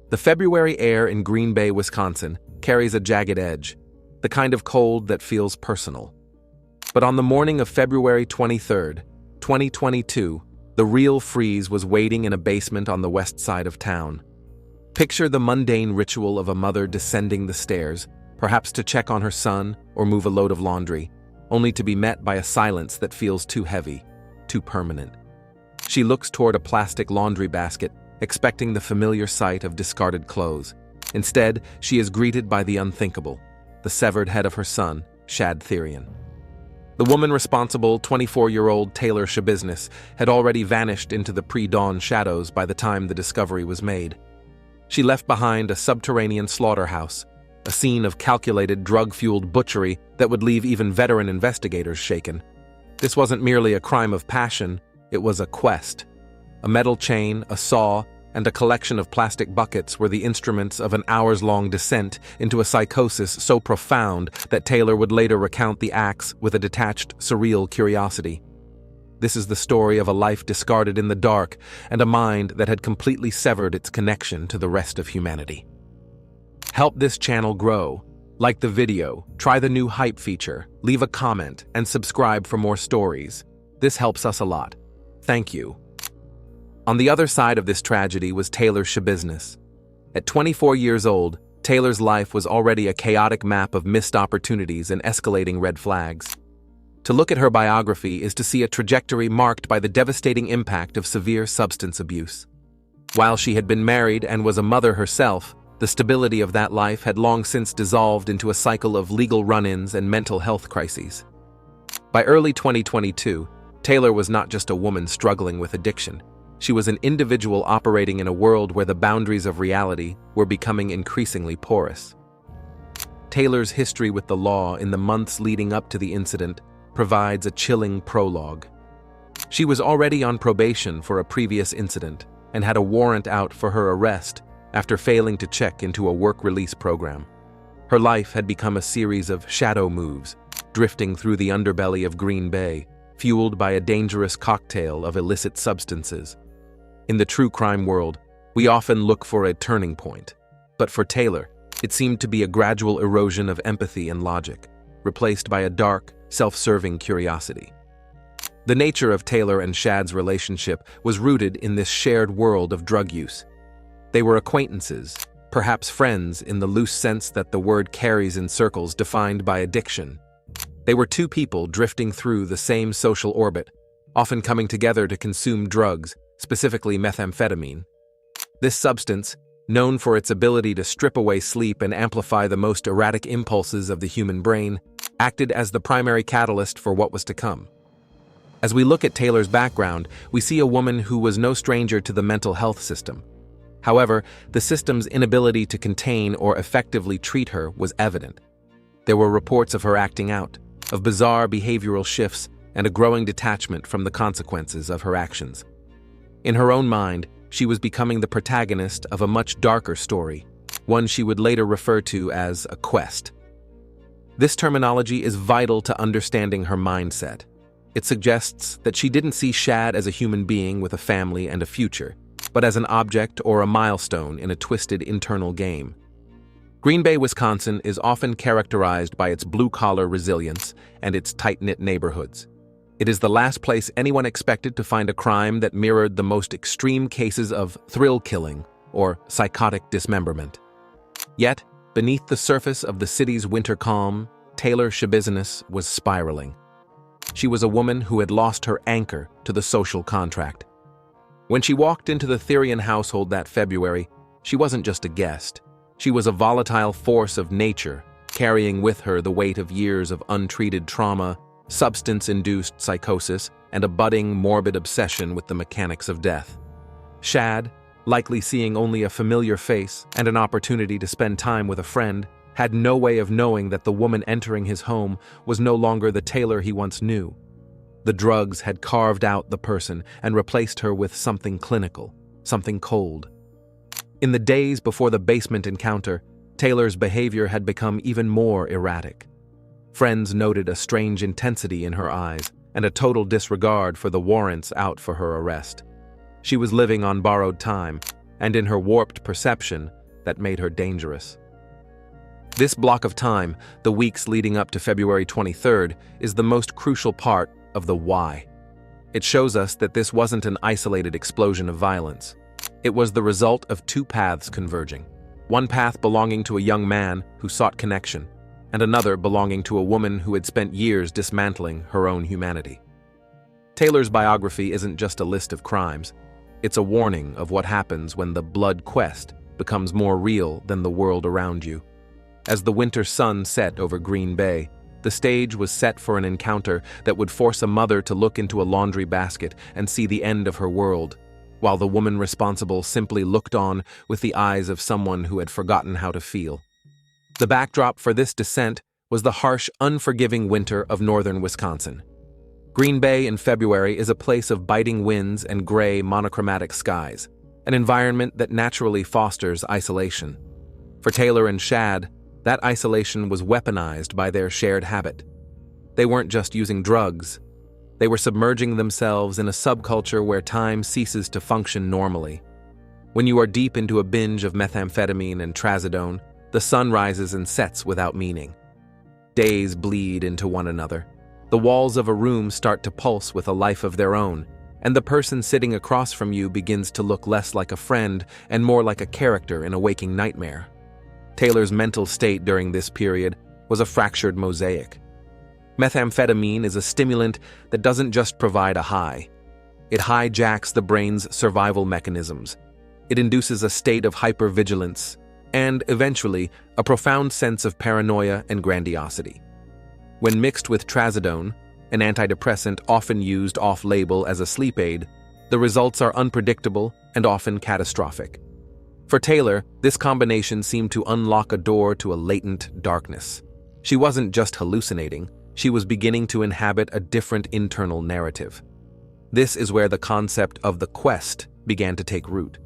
The February air in Green Bay, Wisconsin, carries a jagged edge, the kind of cold that feels personal. But on the morning of February 23rd, 2022, the real freeze was waiting in a basement on the west side of town. Picture the mundane ritual of a mother descending the stairs, perhaps to check on her son or move a load of laundry, only to be met by a silence that feels too heavy, too permanent. She looks toward a plastic laundry basket, expecting the familiar sight of discarded clothes. Instead, she is greeted by the unthinkable, the severed head of her son, Shad Therian. The woman responsible, 24-year-old Taylor Schabusiness, had already vanished into the pre-dawn shadows by the time the discovery was made. She left behind a subterranean slaughterhouse, a scene of calculated drug-fueled butchery that would leave even veteran investigators shaken. This wasn't merely a crime of passion, it was a quest. A metal chain, a saw, and a collection of plastic buckets were the instruments of an hours-long descent into a psychosis so profound that Taylor would later recount the acts with a detached, surreal curiosity. This is the story of a life discarded in the dark and a mind that had completely severed its connection to the rest of humanity. Help this channel grow. Like the video, try the new hype feature, leave a comment, and subscribe for more stories. This helps us a lot. Thank you. On the other side of this tragedy was Taylor Schabusiness. At 24 years old, Taylor's life was already a chaotic map of missed opportunities and escalating red flags. To look at her biography is to see a trajectory marked by the devastating impact of severe substance abuse. While she had been married and was a mother herself, the stability of that life had long since dissolved into a cycle of legal run-ins and mental health crises. By early 2022, Taylor was not just a woman struggling with addiction. She was an individual operating in a world where the boundaries of reality were becoming increasingly porous. Taylor's history with the law in the months leading up to the incident provides a chilling prologue. She was already on probation for a previous incident and had a warrant out for her arrest after failing to check into a work release program. Her life had become a series of shadow moves, drifting through the underbelly of Green Bay, fueled by a dangerous cocktail of illicit substances. In the true crime world, we often look for a turning point, but for Taylor, it seemed to be a gradual erosion of empathy and logic, replaced by a dark, self-serving curiosity. The nature of Taylor and Shad's relationship was rooted in this shared world of drug use. They were acquaintances, perhaps friends in the loose sense that the word carries in circles defined by addiction. They were two people drifting through the same social orbit, often coming together to consume drugs, specifically methamphetamine. This substance, known for its ability to strip away sleep and amplify the most erratic impulses of the human brain, acted as the primary catalyst for what was to come. As we look at Taylor's background, we see a woman who was no stranger to the mental health system. However, the system's inability to contain or effectively treat her was evident. There were reports of her acting out, of bizarre behavioral shifts, and a growing detachment from the consequences of her actions. In her own mind, she was becoming the protagonist of a much darker story, one she would later refer to as a quest. This terminology is vital to understanding her mindset. It suggests that she didn't see Shad as a human being with a family and a future, but as an object or a milestone in a twisted internal game. Green Bay, Wisconsin is often characterized by its blue-collar resilience and its tight-knit neighborhoods. It is the last place anyone expected to find a crime that mirrored the most extreme cases of thrill killing or psychotic dismemberment. Yet, beneath the surface of the city's winter calm, Taylor Schabusiness was spiraling. She was a woman who had lost her anchor to the social contract. When she walked into the Therian household that February, she wasn't just a guest. She was a volatile force of nature, carrying with her the weight of years of untreated trauma, substance-induced psychosis, and a budding, morbid obsession with the mechanics of death. Shad, likely seeing only a familiar face and an opportunity to spend time with a friend, had no way of knowing that the woman entering his home was no longer the Taylor he once knew. The drugs had carved out the person and replaced her with something clinical, something cold. In the days before the basement encounter, Taylor's behavior had become even more erratic. Friends noted a strange intensity in her eyes and a total disregard for the warrants out for her arrest. She was living on borrowed time, and in her warped perception, that made her dangerous. This block of time, the weeks leading up to February 23rd, is the most crucial part of the why. It shows us that this wasn't an isolated explosion of violence. It was the result of two paths converging. One path belonging to a young man who sought connection, and another belonging to a woman who had spent years dismantling her own humanity. Taylor's biography isn't just a list of crimes. It's a warning of what happens when the blood quest becomes more real than the world around you. As the winter sun set over Green Bay, the stage was set for an encounter that would force a mother to look into a laundry basket and see the end of her world, while the woman responsible simply looked on with the eyes of someone who had forgotten how to feel. The backdrop for this descent was the harsh, unforgiving winter of northern Wisconsin. Green Bay in February is a place of biting winds and gray, monochromatic skies, an environment that naturally fosters isolation. For Taylor and Shad, that isolation was weaponized by their shared habit. They weren't just using drugs. They were submerging themselves in a subculture where time ceases to function normally. When you are deep into a binge of methamphetamine and trazodone, the sun rises and sets without meaning. Days bleed into one another. The walls of a room start to pulse with a life of their own, and the person sitting across from you begins to look less like a friend and more like a character in a waking nightmare. Taylor's mental state during this period was a fractured mosaic. Methamphetamine is a stimulant that doesn't just provide a high. It hijacks the brain's survival mechanisms. It induces a state of hypervigilance and, eventually, a profound sense of paranoia and grandiosity. When mixed with trazodone, an antidepressant often used off-label as a sleep aid, the results are unpredictable and often catastrophic. For Taylor, this combination seemed to unlock a door to a latent darkness. She wasn't just hallucinating, she was beginning to inhabit a different internal narrative. This is where the concept of the quest began to take root.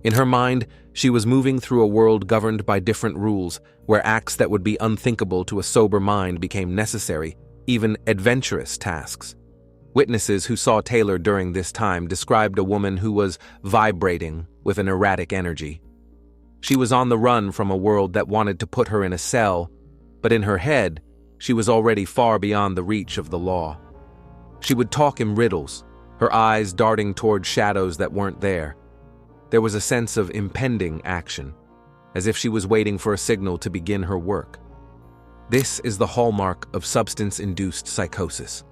In her mind, she was moving through a world governed by different rules, where acts that would be unthinkable to a sober mind became necessary, even adventurous tasks. Witnesses who saw Taylor during this time described a woman who was vibrating with an erratic energy. She was on the run from a world that wanted to put her in a cell, but in her head, she was already far beyond the reach of the law. She would talk in riddles, her eyes darting toward shadows that weren't there. There was a sense of impending action, as if she was waiting for a signal to begin her work. This is the hallmark of substance-induced psychosis.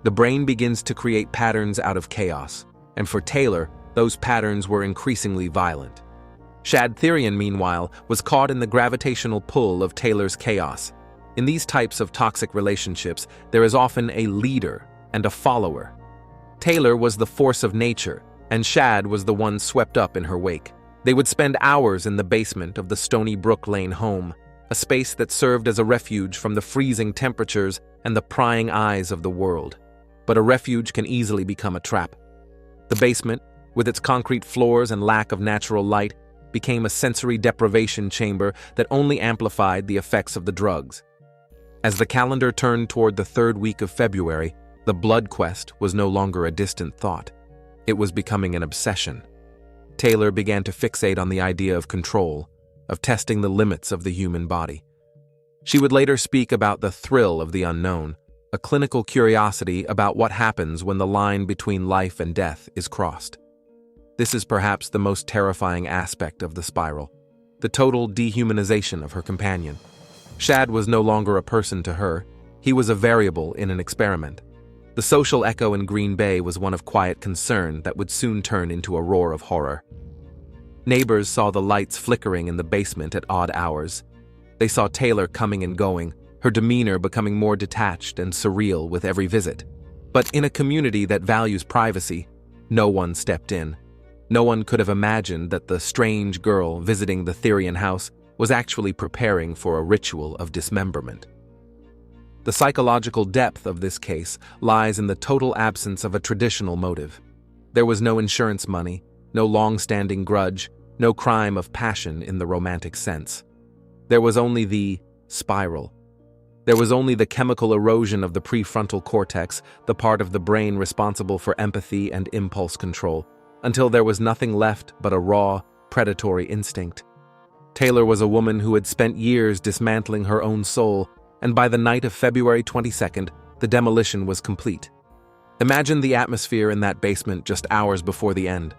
The brain begins to create patterns out of chaos, and for Taylor, those patterns were increasingly violent. Shad Therian, meanwhile, was caught in the gravitational pull of Taylor's chaos. In these types of toxic relationships, there is often a leader and a follower. Taylor was the force of nature, and Shad was the one swept up in her wake. They would spend hours in the basement of the Stony Brook Lane home, a space that served as a refuge from the freezing temperatures and the prying eyes of the world. But a refuge can easily become a trap. The basement, with its concrete floors and lack of natural light, became a sensory deprivation chamber that only amplified the effects of the drugs. As the calendar turned toward the third week of February, the blood quest was no longer a distant thought. It was becoming an obsession. Taylor began to fixate on the idea of control, of testing the limits of the human body. She would later speak about the thrill of the unknown, a clinical curiosity about what happens when the line between life and death is crossed. This is perhaps the most terrifying aspect of the spiral, the total dehumanization of her companion. Shad was no longer a person to her, he was a variable in an experiment. The social echo in Green Bay was one of quiet concern that would soon turn into a roar of horror. Neighbors saw the lights flickering in the basement at odd hours. They saw Taylor coming and going, her demeanor becoming more detached and surreal with every visit. But in a community that values privacy, no one stepped in. No one could have imagined that the strange girl visiting the Therian house was actually preparing for a ritual of dismemberment. The psychological depth of this case lies in the total absence of a traditional motive. There was no insurance money, no long-standing grudge, no crime of passion in the romantic sense. There was only the spiral. There was only the chemical erosion of the prefrontal cortex, the part of the brain responsible for empathy and impulse control, until there was nothing left but a raw, predatory instinct. Taylor was a woman who had spent years dismantling her own soul, and by the night of February 22nd, the demolition was complete. Imagine the atmosphere in that basement just hours before the end.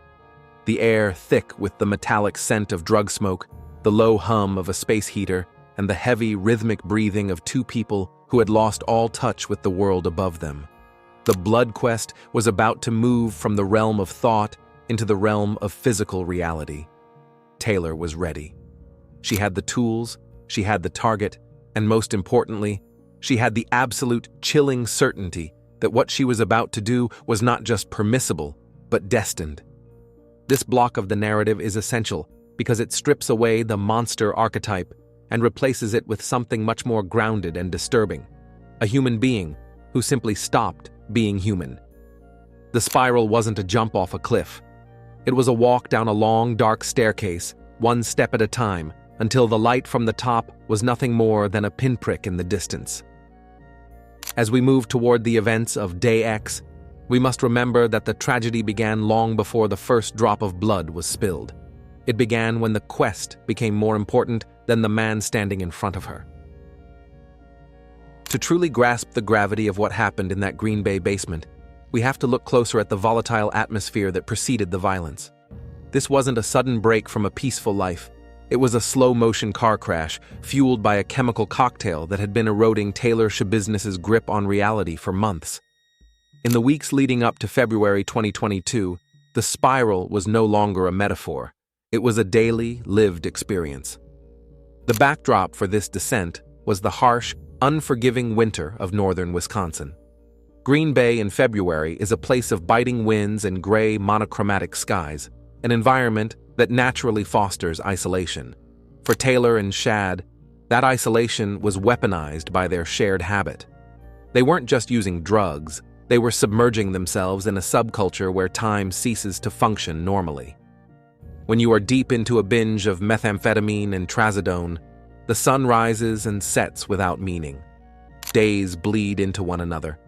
The air thick with the metallic scent of drug smoke, the low hum of a space heater, and the heavy, rhythmic breathing of two people who had lost all touch with the world above them. The blood quest was about to move from the realm of thought into the realm of physical reality. Taylor was ready. She had the tools, she had the target, and most importantly, she had the absolute chilling certainty that what she was about to do was not just permissible, but destined. This block of the narrative is essential because it strips away the monster archetype and replaces it with something much more grounded and disturbing, a human being who simply stopped being human. The spiral wasn't a jump off a cliff. It was a walk down a long, dark staircase, one step at a time, until the light from the top was nothing more than a pinprick in the distance. As we move toward the events of Day X, we must remember that the tragedy began long before the first drop of blood was spilled. It began when the quest became more important than the man standing in front of her. To truly grasp the gravity of what happened in that Green Bay basement, we have to look closer at the volatile atmosphere that preceded the violence. This wasn't a sudden break from a peaceful life. It was a slow-motion car crash, fueled by a chemical cocktail that had been eroding Taylor Schabusiness's grip on reality for months. In the weeks leading up to February 2022, the spiral was no longer a metaphor. It was a daily, lived experience. The backdrop for this descent was the harsh, unforgiving winter of northern Wisconsin. Green Bay in February is a place of biting winds and gray, monochromatic skies, an environment that naturally fosters isolation. For Taylor and Shad, that isolation was weaponized by their shared habit. They weren't just using drugs, they were submerging themselves in a subculture where time ceases to function normally. When you are deep into a binge of methamphetamine and trazodone, the sun rises and sets without meaning. Days bleed into one another.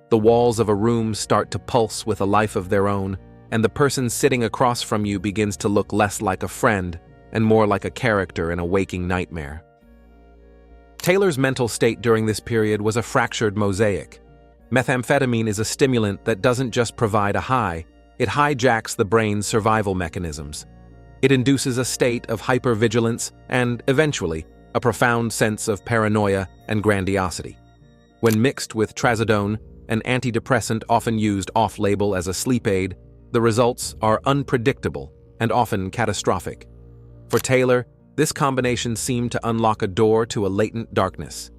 The walls of a room start to pulse with a life of their own, and the person sitting across from you begins to look less like a friend and more like a character in a waking nightmare. Taylor's mental state during this period was a fractured mosaic. Methamphetamine is a stimulant that doesn't just provide a high, it hijacks the brain's survival mechanisms. It induces a state of hypervigilance and, eventually, a profound sense of paranoia and grandiosity. When mixed with trazodone, an antidepressant often used off-label as a sleep aid, the results are unpredictable and often catastrophic. For Taylor, this combination seemed to unlock a door to a latent darkness.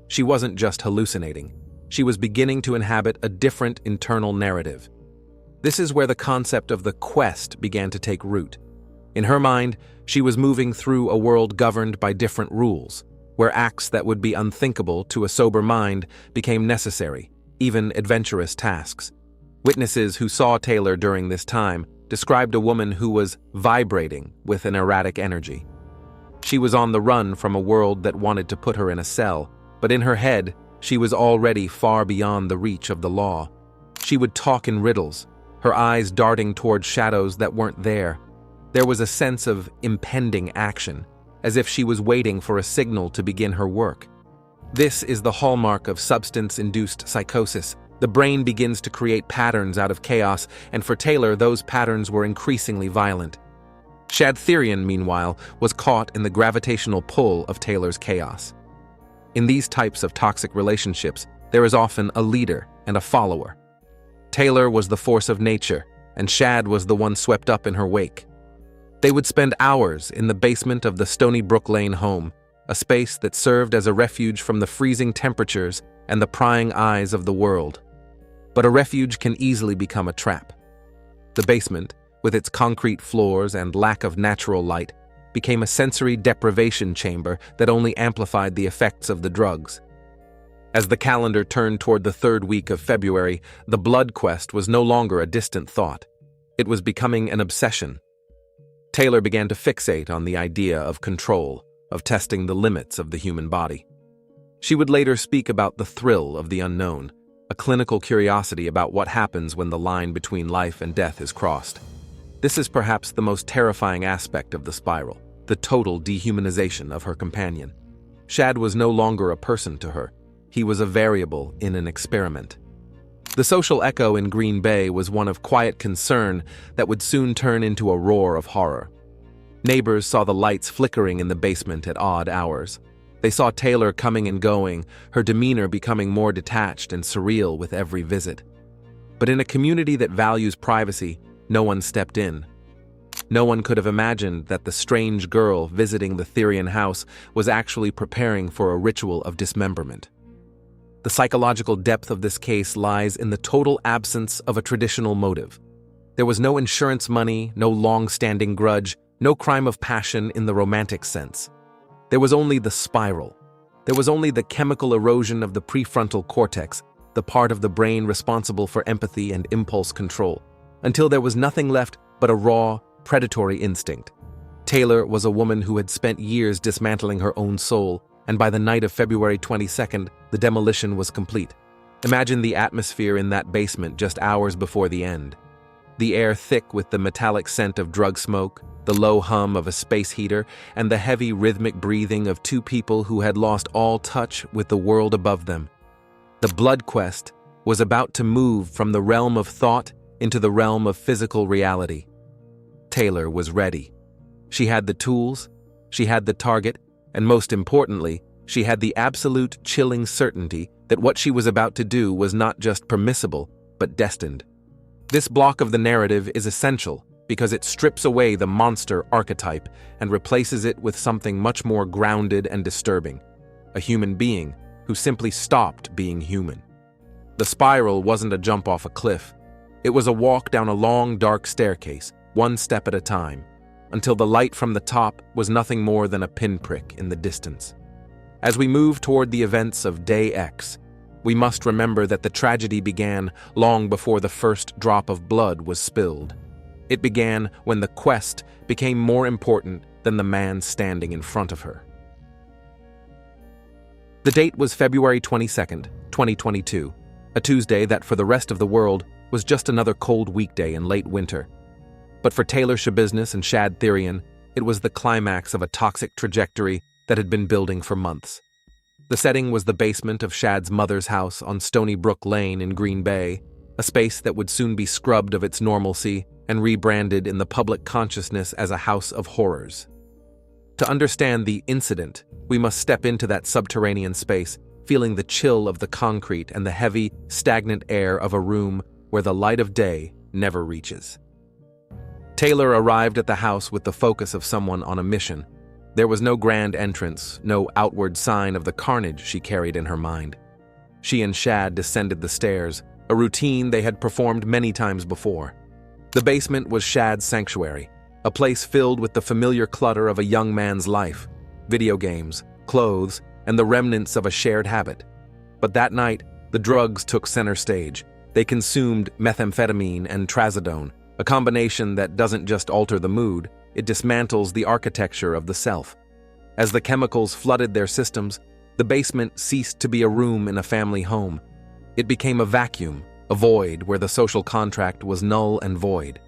She wasn't just hallucinating. She was beginning to inhabit a different internal narrative. This is where the concept of the quest began to take root. In her mind, she was moving through a world governed by different rules, where acts that would be unthinkable to a sober mind became necessary, even adventurous tasks. Witnesses who saw Taylor during this time described a woman who was vibrating with an erratic energy. She was on the run from a world that wanted to put her in a cell, but in her head, she was already far beyond the reach of the law. She would talk in riddles, her eyes darting toward shadows that weren't there. There was a sense of impending action, as if she was waiting for a signal to begin her work. This is the hallmark of substance-induced psychosis. The brain begins to create patterns out of chaos, and for Taylor, those patterns were increasingly violent. Shad, meanwhile, was caught in the gravitational pull of Taylor's chaos. In these types of toxic relationships, there is often a leader and a follower. Taylor was the force of nature, and Shad was the one swept up in her wake. They would spend hours in the basement of the Stony Brook Lane home, a space that served as a refuge from the freezing temperatures and the prying eyes of the world. But a refuge can easily become a trap. The basement, with its concrete floors and lack of natural light, became a sensory deprivation chamber that only amplified the effects of the drugs. As the calendar turned toward the third week of February, the blood quest was no longer a distant thought. It was becoming an obsession. Taylor began to fixate on the idea of control, of testing the limits of the human body. She would later speak about the thrill of the unknown, a clinical curiosity about what happens when the line between life and death is crossed. This is perhaps the most terrifying aspect of the spiral, the total dehumanization of her companion. Shad was no longer a person to her. He was a variable in an experiment. The social echo in Green Bay was one of quiet concern that would soon turn into a roar of horror. Neighbors saw the lights flickering in the basement at odd hours. They saw Taylor coming and going, her demeanor becoming more detached and surreal with every visit. But in a community that values privacy, no one stepped in. No one could have imagined that the strange girl visiting the Therian house was actually preparing for a ritual of dismemberment. The psychological depth of this case lies in the total absence of a traditional motive. There was no insurance money, no long-standing grudge, no crime of passion in the romantic sense. There was only the spiral. There was only the chemical erosion of the prefrontal cortex, the part of the brain responsible for empathy and impulse control, until there was nothing left but a raw, predatory instinct. Taylor was a woman who had spent years dismantling her own soul, and by the night of February 22nd, the demolition was complete. Imagine the atmosphere in that basement just hours before the end. The air thick with the metallic scent of drug smoke, the low hum of a space heater, and the heavy rhythmic breathing of two people who had lost all touch with the world above them. The blood quest was about to move from the realm of thought into the realm of physical reality. Taylor was ready. She had the tools, she had the target, and most importantly, she had the absolute chilling certainty that what she was about to do was not just permissible, but destined. This block of the narrative is essential because it strips away the monster archetype and replaces it with something much more grounded and disturbing, a human being who simply stopped being human. The spiral wasn't a jump off a cliff. It was a walk down a long, dark staircase, one step at a time, until the light from the top was nothing more than a pinprick in the distance. As we move toward the events of Day X, we must remember that the tragedy began long before the first drop of blood was spilled. It began when the quest became more important than the man standing in front of her. The date was February 22nd, 2022, a Tuesday that for the rest of the world was just another cold weekday in late winter. But for Taylor Schabusiness and Shad Therian, it was the climax of a toxic trajectory that had been building for months. The setting was the basement of Shad's mother's house on Stony Brook Lane in Green Bay, a space that would soon be scrubbed of its normalcy and rebranded in the public consciousness as a house of horrors. To understand the incident, we must step into that subterranean space, feeling the chill of the concrete and the heavy, stagnant air of a room where the light of day never reaches. Taylor arrived at the house with the focus of someone on a mission. There was no grand entrance, no outward sign of the carnage she carried in her mind. She and Shad descended the stairs, a routine they had performed many times before. The basement was Shad's sanctuary, a place filled with the familiar clutter of a young man's life, video games, clothes, and the remnants of a shared habit. But that night, the drugs took center stage. They consumed methamphetamine and trazodone, a combination that doesn't just alter the mood, it dismantles the architecture of the self. As the chemicals flooded their systems, the basement ceased to be a room in a family home. It became a vacuum, a void where the social contract was null and void.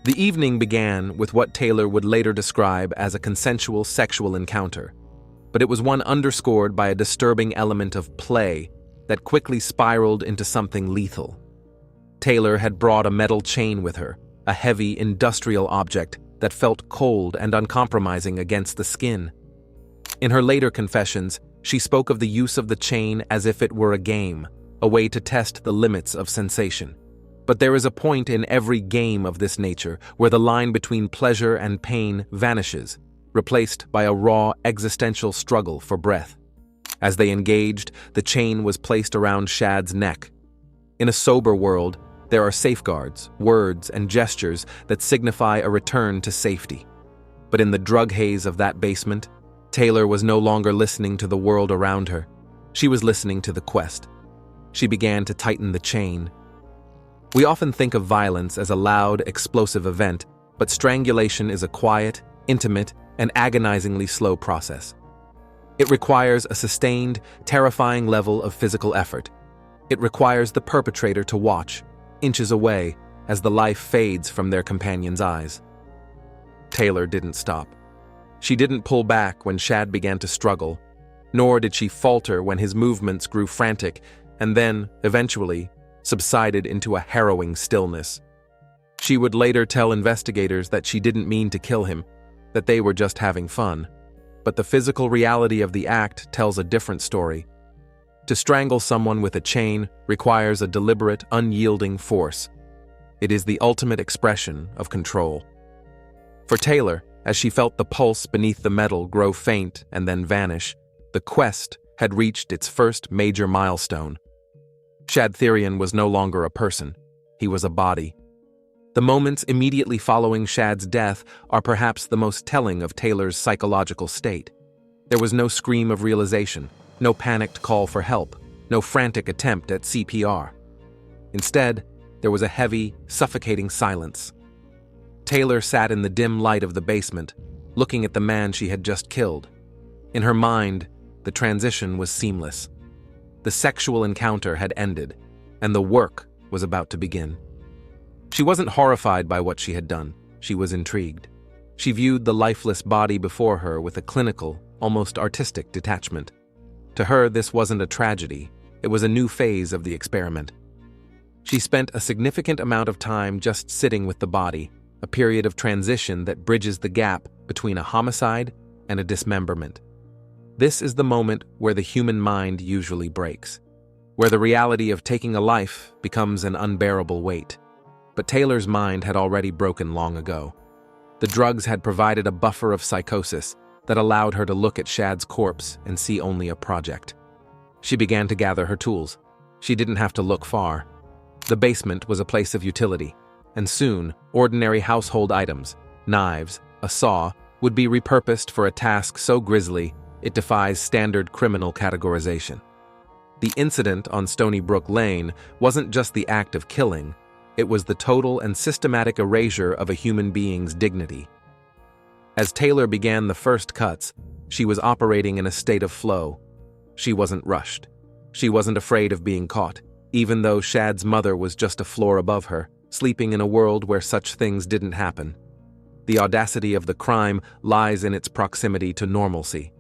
The evening began with what Taylor would later describe as a consensual sexual encounter, but it was one underscored by a disturbing element of play that quickly spiraled into something lethal. Taylor had brought a metal chain with her, a heavy industrial object that felt cold and uncompromising against the skin. In her later confessions, she spoke of the use of the chain as if it were a game, a way to test the limits of sensation. But there is a point in every game of this nature where the line between pleasure and pain vanishes, replaced by a raw existential struggle for breath. As they engaged, the chain was placed around Shad's neck. In a sober world, there are safeguards, words, and gestures that signify a return to safety. But in the drug haze of that basement, Taylor was no longer listening to the world around her. She was listening to the quest. She began to tighten the chain. We often think of violence as a loud, explosive event, but strangulation is a quiet, intimate, and agonizingly slow process. It requires a sustained, terrifying level of physical effort. It requires the perpetrator to watch, inches away, as the life fades from their companion's eyes. Taylor didn't stop. She didn't pull back when Shad began to struggle, nor did she falter when his movements grew frantic and then, eventually, subsided into a harrowing stillness. She would later tell investigators that she didn't mean to kill him, that they were just having fun. But the physical reality of the act tells a different story. To strangle someone with a chain requires a deliberate, unyielding force. It is the ultimate expression of control. For Taylor, as she felt the pulse beneath the metal grow faint and then vanish, the quest had reached its first major milestone. Shad Therian was no longer a person. He was a body. The moments immediately following Shad's death are perhaps the most telling of Taylor's psychological state. There was no scream of realization, no panicked call for help, no frantic attempt at CPR. Instead, there was a heavy, suffocating silence. Taylor sat in the dim light of the basement, looking at the man she had just killed. In her mind, the transition was seamless. The sexual encounter had ended, and the work was about to begin. She wasn't horrified by what she had done. She was intrigued. She viewed the lifeless body before her with a clinical, almost artistic detachment. To her, this wasn't a tragedy. It was a new phase of the experiment. She spent a significant amount of time just sitting with the body, a period of transition that bridges the gap between a homicide and a dismemberment. This is the moment where the human mind usually breaks, where the reality of taking a life becomes an unbearable weight. But Taylor's mind had already broken long ago. The drugs had provided a buffer of psychosis that allowed her to look at Shad's corpse and see only a project. She began to gather her tools. She didn't have to look far. The basement was a place of utility, and soon, ordinary household items, knives, a saw, would be repurposed for a task so grisly it defies standard criminal categorization. The incident on Stony Brook Lane wasn't just the act of killing, it was the total and systematic erasure of a human being's dignity. As Taylor began the first cuts, she was operating in a state of flow. She wasn't rushed. She wasn't afraid of being caught, even though Shad's mother was just a floor above her, sleeping in a world where such things didn't happen. The audacity of the crime lies in its proximity to normalcy.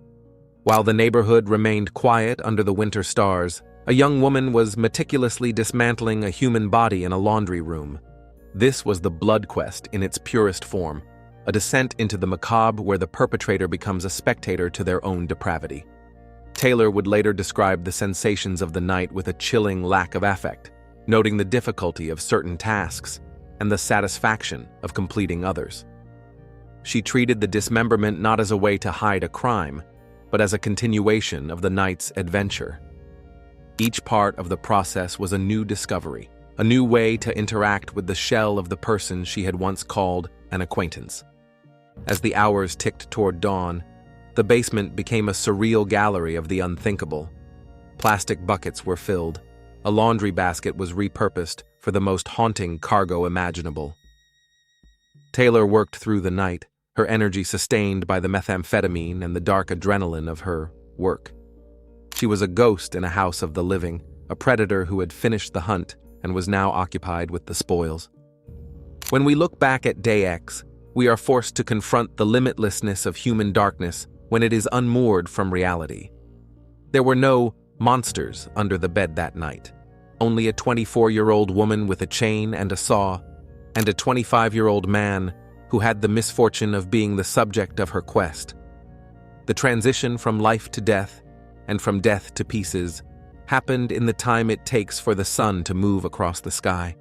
While the neighborhood remained quiet under the winter stars, a young woman was meticulously dismantling a human body in a laundry room. This was the blood quest in its purest form, a descent into the macabre where the perpetrator becomes a spectator to their own depravity. Taylor would later describe the sensations of the night with a chilling lack of affect, noting the difficulty of certain tasks and the satisfaction of completing others. She treated the dismemberment not as a way to hide a crime, but as a continuation of the night's adventure. Each part of the process was a new discovery, a new way to interact with the shell of the person she had once called an acquaintance. As the hours ticked toward dawn, the basement became a surreal gallery of the unthinkable. Plastic buckets were filled. A laundry basket was repurposed for the most haunting cargo imaginable. Taylor worked through the night, her energy sustained by the methamphetamine and the dark adrenaline of her work. She was a ghost in a house of the living, a predator who had finished the hunt and was now occupied with the spoils. When we look back at Day X, we are forced to confront the limitlessness of human darkness when it is unmoored from reality. There were no monsters under the bed that night, only a 24-year-old woman with a chain and a saw, and a 25-year-old man who had the misfortune of being the subject of her quest. The transition from life to death, and from death to pieces, happened in the time it takes for the sun to move across the sky.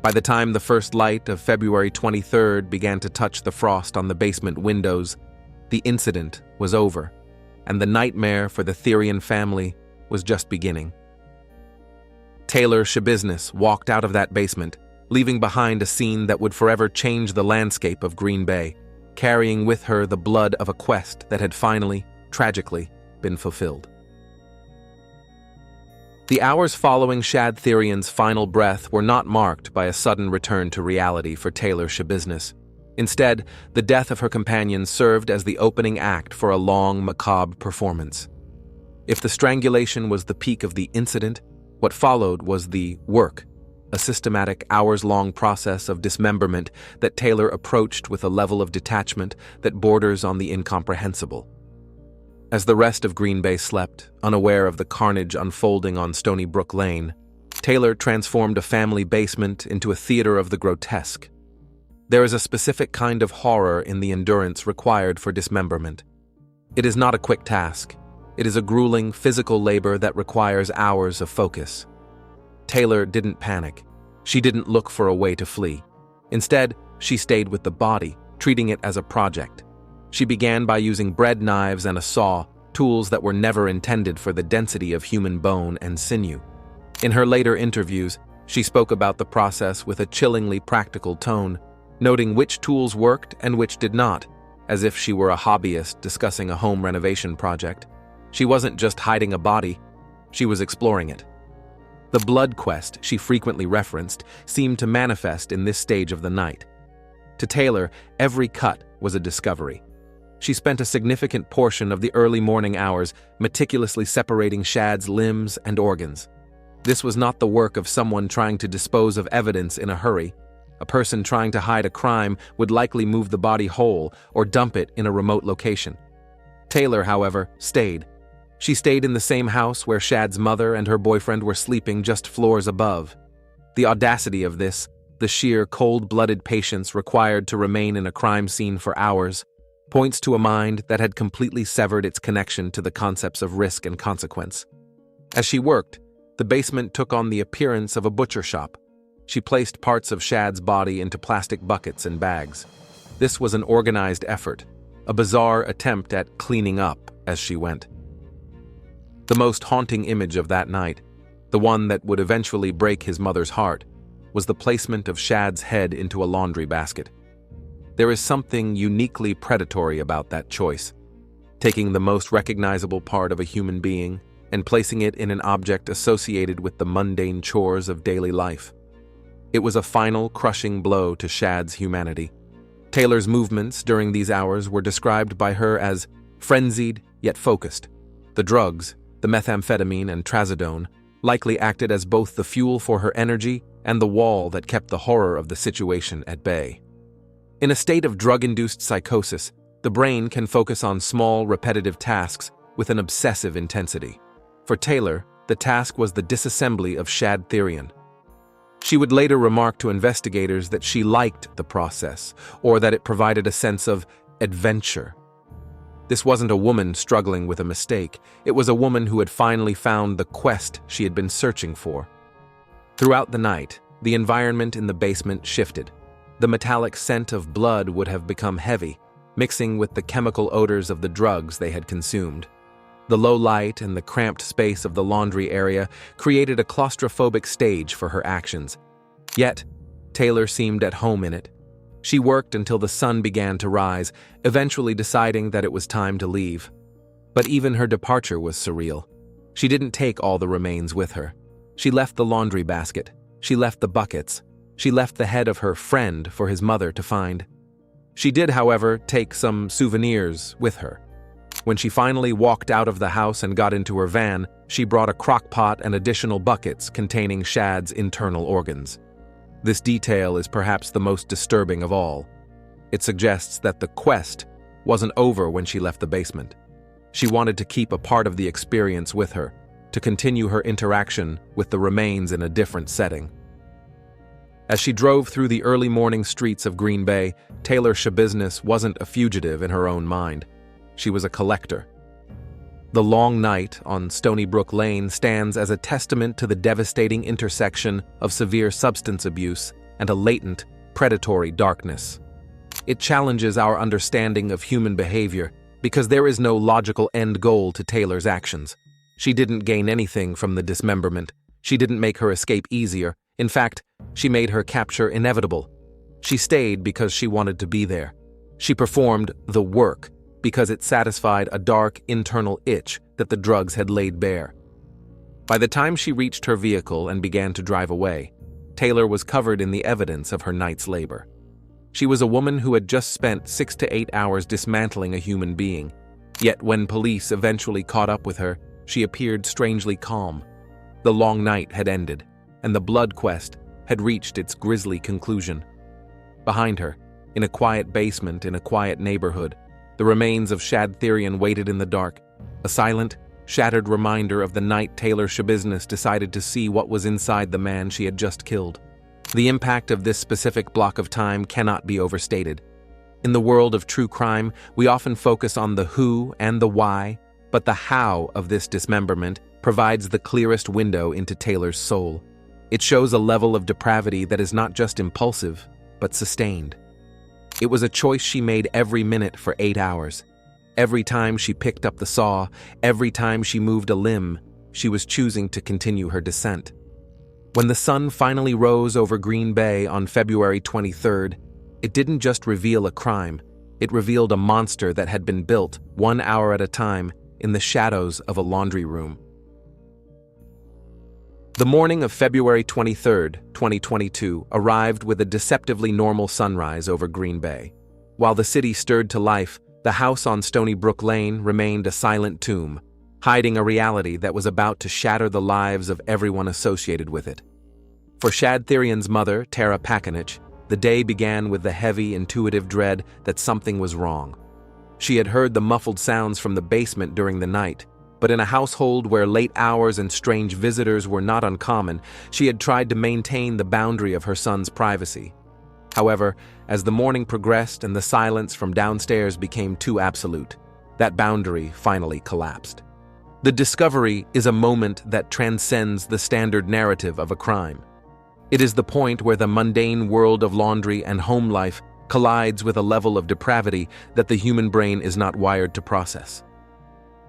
By the time the first light of February 23rd began to touch the frost on the basement windows, the incident was over, and the nightmare for the Therian family was just beginning. Taylor Schabusiness walked out of that basement, leaving behind a scene that would forever change the landscape of Green Bay, carrying with her the blood of a quest that had finally, tragically, been fulfilled. The hours following Shad Therian's final breath were not marked by a sudden return to reality for Taylor Schabusiness. Instead, the death of her companion served as the opening act for a long, macabre performance. If the strangulation was the peak of the incident, what followed was the work, a systematic, hours-long process of dismemberment that Taylor approached with a level of detachment that borders on the incomprehensible. As the rest of Green Bay slept, unaware of the carnage unfolding on Stony Brook Lane, Taylor transformed a family basement into a theater of the grotesque. There is a specific kind of horror in the endurance required for dismemberment. It is not a quick task. It is a grueling physical labor that requires hours of focus. Taylor didn't panic. She didn't look for a way to flee. Instead, she stayed with the body, treating it as a project. She began by using bread knives and a saw, tools that were never intended for the density of human bone and sinew. In her later interviews, she spoke about the process with a chillingly practical tone, noting which tools worked and which did not, as if she were a hobbyist discussing a home renovation project. She wasn't just hiding a body, she was exploring it. The blood quest she frequently referenced seemed to manifest in this stage of the night. To Taylor, every cut was a discovery. She spent a significant portion of the early morning hours meticulously separating Shad's limbs and organs. This was not the work of someone trying to dispose of evidence in a hurry. A person trying to hide a crime would likely move the body whole or dump it in a remote location. Taylor, however, stayed. She stayed in the same house where Shad's mother and her boyfriend were sleeping just floors above. The audacity of this, the sheer cold-blooded patience required to remain in a crime scene for hours, points to a mind that had completely severed its connection to the concepts of risk and consequence. As she worked, the basement took on the appearance of a butcher shop. She placed parts of Shad's body into plastic buckets and bags. This was an organized effort, a bizarre attempt at cleaning up as she went. The most haunting image of that night, the one that would eventually break his mother's heart, was the placement of Shad's head into a laundry basket. There is something uniquely predatory about that choice, taking the most recognizable part of a human being and placing it in an object associated with the mundane chores of daily life. It was a final, crushing blow to Shad's humanity. Taylor's movements during these hours were described by her as frenzied yet focused. The drugs, the methamphetamine and trazodone, likely acted as both the fuel for her energy and the wall that kept the horror of the situation at bay. In a state of drug-induced psychosis, the brain can focus on small, repetitive tasks with an obsessive intensity. For Taylor, the task was the disassembly of Shad Therian. She would later remark to investigators that she liked the process, or that it provided a sense of adventure. This wasn't a woman struggling with a mistake, it was a woman who had finally found the quest she had been searching for. Throughout the night, the environment in the basement shifted. The metallic scent of blood would have become heavy, mixing with the chemical odors of the drugs they had consumed. The low light and the cramped space of the laundry area created a claustrophobic stage for her actions. Yet, Taylor seemed at home in it. She worked until the sun began to rise, eventually deciding that it was time to leave. But even her departure was surreal. She didn't take all the remains with her. She left the laundry basket. She left the buckets. She left the head of her friend for his mother to find. She did, however, take some souvenirs with her. When she finally walked out of the house and got into her van, she brought a crock pot and additional buckets containing Shad's internal organs. This detail is perhaps the most disturbing of all. It suggests that the quest wasn't over when she left the basement. She wanted to keep a part of the experience with her, to continue her interaction with the remains in a different setting. As she drove through the early morning streets of Green Bay, Taylor Schabusiness wasn't a fugitive in her own mind. She was a collector. The long night on Stony Brook Lane stands as a testament to the devastating intersection of severe substance abuse and a latent, predatory darkness. It challenges our understanding of human behavior because there is no logical end goal to Taylor's actions. She didn't gain anything from the dismemberment. She didn't make her escape easier. In fact, she made her capture inevitable. She stayed because she wanted to be there. She performed the work because it satisfied a dark internal itch that the drugs had laid bare. By the time she reached her vehicle and began to drive away, Taylor was covered in the evidence of her night's labor. She was a woman who had just spent 6 to 8 hours dismantling a human being, yet when police eventually caught up with her, she appeared strangely calm. The long night had ended, and the blood quest had reached its grisly conclusion. Behind her, in a quiet basement in a quiet neighborhood, the remains of Shad Therian waited in the dark, a silent, shattered reminder of the night Taylor Schabusiness decided to see what was inside the man she had just killed. The impact of this specific block of time cannot be overstated. In the world of true crime, we often focus on the who and the why, but the how of this dismemberment provides the clearest window into Taylor's soul. It shows a level of depravity that is not just impulsive, but sustained. It was a choice she made every minute for 8 hours. Every time she picked up the saw, every time she moved a limb, she was choosing to continue her descent. When the sun finally rose over Green Bay on February 23rd, it didn't just reveal a crime, it revealed a monster that had been built, 1 hour at a time, in the shadows of a laundry room. The morning of February 23rd, 2022, arrived with a deceptively normal sunrise over Green Bay. While the city stirred to life, the house on Stony Brook Lane remained a silent tomb, hiding a reality that was about to shatter the lives of everyone associated with it. For Shad Therian's mother, Tara Pakinich, the day began with the heavy, intuitive dread that something was wrong. She had heard the muffled sounds from the basement during the night, but in a household where late hours and strange visitors were not uncommon, she had tried to maintain the boundary of her son's privacy. However, as the morning progressed and the silence from downstairs became too absolute, that boundary finally collapsed. The discovery is a moment that transcends the standard narrative of a crime. It is the point where the mundane world of laundry and home life collides with a level of depravity that the human brain is not wired to process.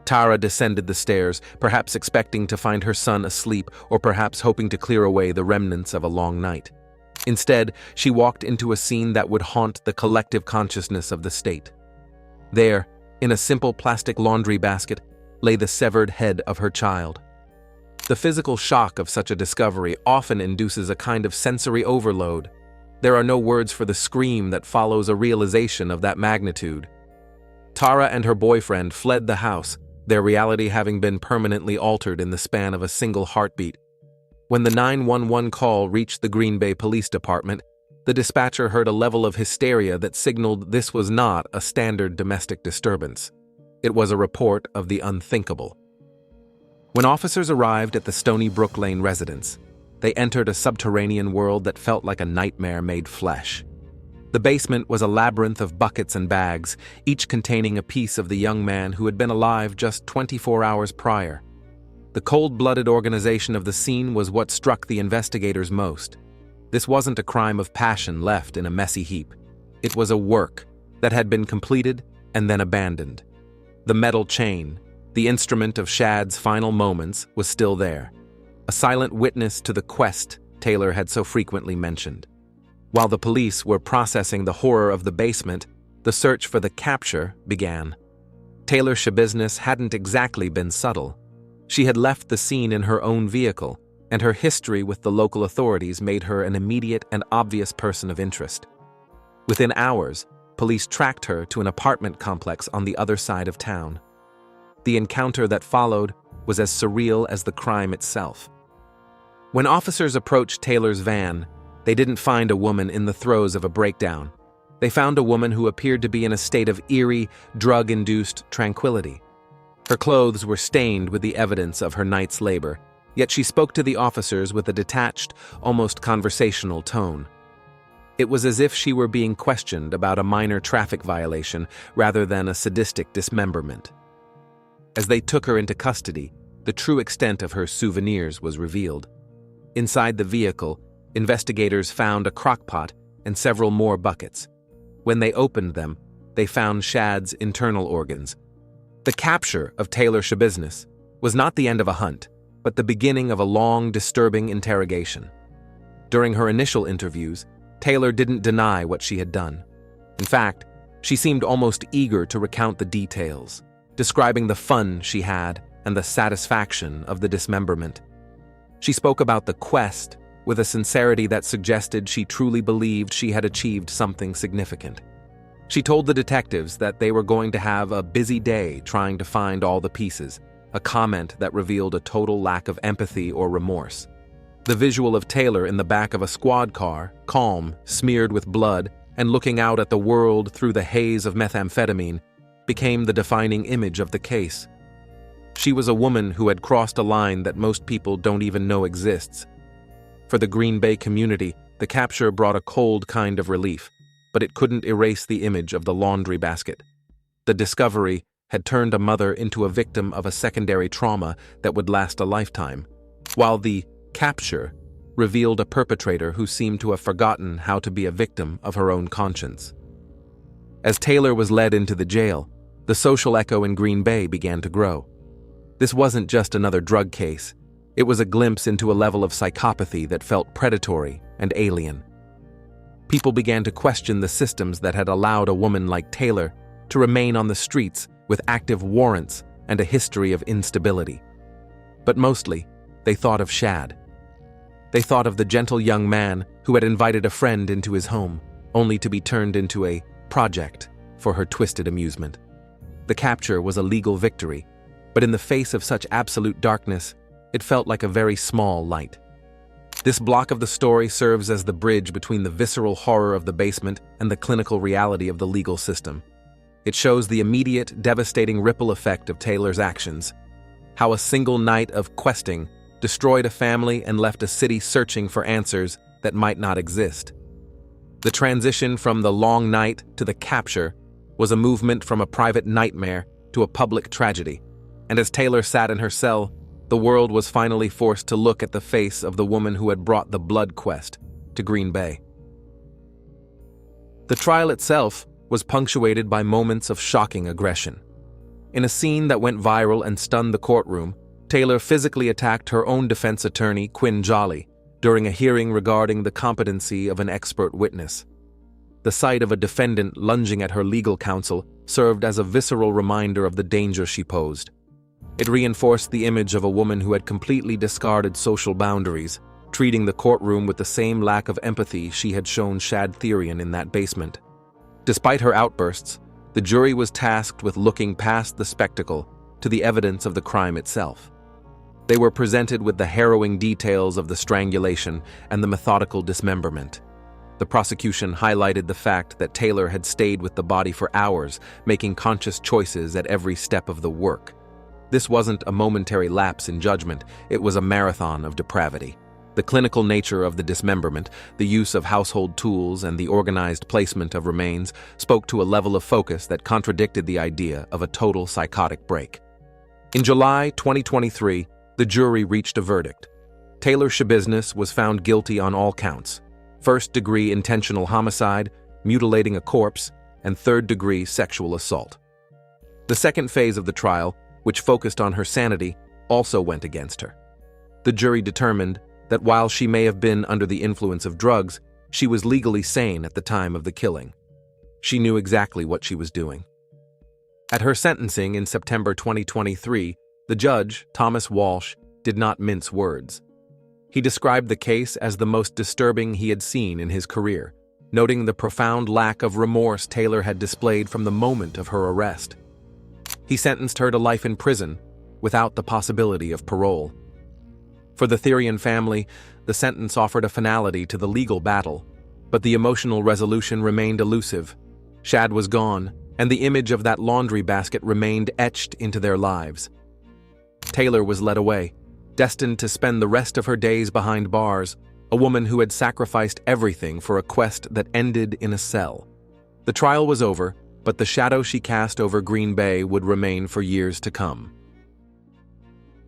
Tara descended the stairs, perhaps expecting to find her son asleep or perhaps hoping to clear away the remnants of a long night. Instead, she walked into a scene that would haunt the collective consciousness of the state. There, in a simple plastic laundry basket, lay the severed head of her child. The physical shock of such a discovery often induces a kind of sensory overload. There are no words for the scream that follows a realization of that magnitude. Tara and her boyfriend fled the house, their reality having been permanently altered in the span of a single heartbeat. When the 911 call reached the Green Bay Police Department, the dispatcher heard a level of hysteria that signaled this was not a standard domestic disturbance. It was a report of the unthinkable. When officers arrived at the Stony Brook Lane residence, they entered a subterranean world that felt like a nightmare made flesh. The basement was a labyrinth of buckets and bags, each containing a piece of the young man who had been alive just 24 hours prior. The cold-blooded organization of the scene was what struck the investigators most. This wasn't a crime of passion left in a messy heap. It was a work that had been completed and then abandoned. The metal chain, the instrument of Shad's final moments, was still there, a silent witness to the quest Taylor had so frequently mentioned. While the police were processing the horror of the basement, the search for the capture began. Taylor Schabusiness hadn't exactly been subtle. She had left the scene in her own vehicle, and her history with the local authorities made her an immediate and obvious person of interest. Within hours, police tracked her to an apartment complex on the other side of town. The encounter that followed was as surreal as the crime itself. When officers approached Taylor's van, they didn't find a woman in the throes of a breakdown. They found a woman who appeared to be in a state of eerie, drug-induced tranquility. Her clothes were stained with the evidence of her night's labor, yet she spoke to the officers with a detached, almost conversational tone. It was as if she were being questioned about a minor traffic violation rather than a sadistic dismemberment. As they took her into custody, the true extent of her souvenirs was revealed. Inside the vehicle, investigators found a crockpot and several more buckets. When they opened them, they found Shad's internal organs. The capture of Taylor Schabusiness was not the end of a hunt, but the beginning of a long, disturbing interrogation. During her initial interviews, Taylor didn't deny what she had done. In fact, she seemed almost eager to recount the details, describing the fun she had and the satisfaction of the dismemberment. She spoke about the quest with a sincerity that suggested she truly believed she had achieved something significant. She told the detectives that they were going to have a busy day trying to find all the pieces, a comment that revealed a total lack of empathy or remorse. The visual of Taylor in the back of a squad car, calm, smeared with blood, and looking out at the world through the haze of methamphetamine, became the defining image of the case. She was a woman who had crossed a line that most people don't even know exists. For the Green Bay community, the capture brought a cold kind of relief, but it couldn't erase the image of the laundry basket. The discovery had turned a mother into a victim of a secondary trauma that would last a lifetime, while the capture revealed a perpetrator who seemed to have forgotten how to be a victim of her own conscience. As Taylor was led into the jail, the social echo in Green Bay began to grow. This wasn't just another drug case. It was a glimpse into a level of psychopathy that felt predatory and alien. People began to question the systems that had allowed a woman like Taylor to remain on the streets with active warrants and a history of instability. But mostly, they thought of Shad. They thought of the gentle young man who had invited a friend into his home, only to be turned into a project for her twisted amusement. The capture was a legal victory, but in the face of such absolute darkness, it felt like a very small light. This block of the story serves as the bridge between the visceral horror of the basement and the clinical reality of the legal system. It shows the immediate, devastating ripple effect of Taylor's actions, how a single night of questing destroyed a family and left a city searching for answers that might not exist. The transition from the long night to the capture was a movement from a private nightmare to a public tragedy, and as Taylor sat in her cell, the world was finally forced to look at the face of the woman who had brought the blood quest to Green Bay. The trial itself was punctuated by moments of shocking aggression. In a scene that went viral and stunned the courtroom, Taylor physically attacked her own defense attorney, Quinn Jolly, during a hearing regarding the competency of an expert witness. The sight of a defendant lunging at her legal counsel served as a visceral reminder of the danger she posed. It reinforced the image of a woman who had completely discarded social boundaries, treating the courtroom with the same lack of empathy she had shown Shad Therian in that basement. Despite her outbursts, the jury was tasked with looking past the spectacle to the evidence of the crime itself. They were presented with the harrowing details of the strangulation and the methodical dismemberment. The prosecution highlighted the fact that Taylor had stayed with the body for hours, making conscious choices at every step of the work. This wasn't a momentary lapse in judgment, it was a marathon of depravity. The clinical nature of the dismemberment, the use of household tools, and the organized placement of remains spoke to a level of focus that contradicted the idea of a total psychotic break. In July 2023, the jury reached a verdict. Taylor Schabusiness was found guilty on all counts: first-degree intentional homicide, mutilating a corpse, and third-degree sexual assault. The second phase of the trial, which focused on her sanity, also went against her. The jury determined that while she may have been under the influence of drugs, she was legally sane at the time of the killing. She knew exactly what she was doing. At her sentencing in September 2023, the judge, Thomas Walsh, did not mince words. He described the case as the most disturbing he had seen in his career, noting the profound lack of remorse Taylor had displayed from the moment of her arrest. He sentenced her to life in prison, without the possibility of parole. For the Therian family, the sentence offered a finality to the legal battle, but the emotional resolution remained elusive. Shad was gone, and the image of that laundry basket remained etched into their lives. Taylor was led away, destined to spend the rest of her days behind bars, a woman who had sacrificed everything for a quest that ended in a cell. The trial was over, but the shadow she cast over Green Bay would remain for years to come.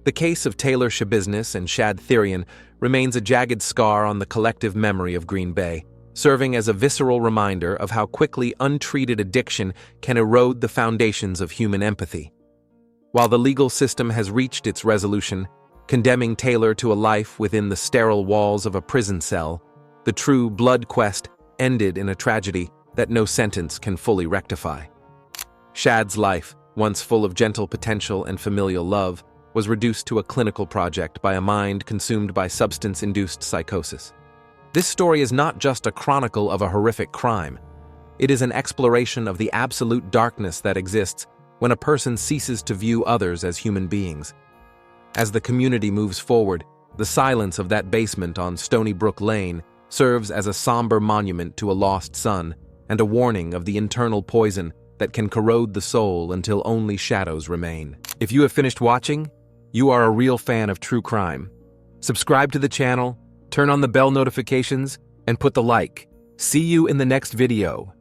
The case of Taylor Schabusiness and Shad Therian remains a jagged scar on the collective memory of Green Bay, serving as a visceral reminder of how quickly untreated addiction can erode the foundations of human empathy. While the legal system has reached its resolution, condemning Taylor to a life within the sterile walls of a prison cell, the true blood quest ended in a tragedy that no sentence can fully rectify. Shad's life, once full of gentle potential and familial love, was reduced to a clinical project by a mind consumed by substance-induced psychosis. This story is not just a chronicle of a horrific crime. It is an exploration of the absolute darkness that exists when a person ceases to view others as human beings. As the community moves forward, The silence of that basement on Stony Brook Lane serves as a somber monument to a lost son and a warning of the internal poison that can corrode the soul until only shadows remain. If you have finished watching, you are a real fan of true crime. Subscribe to the channel, turn on the bell notifications, and put the like. See you in the next video.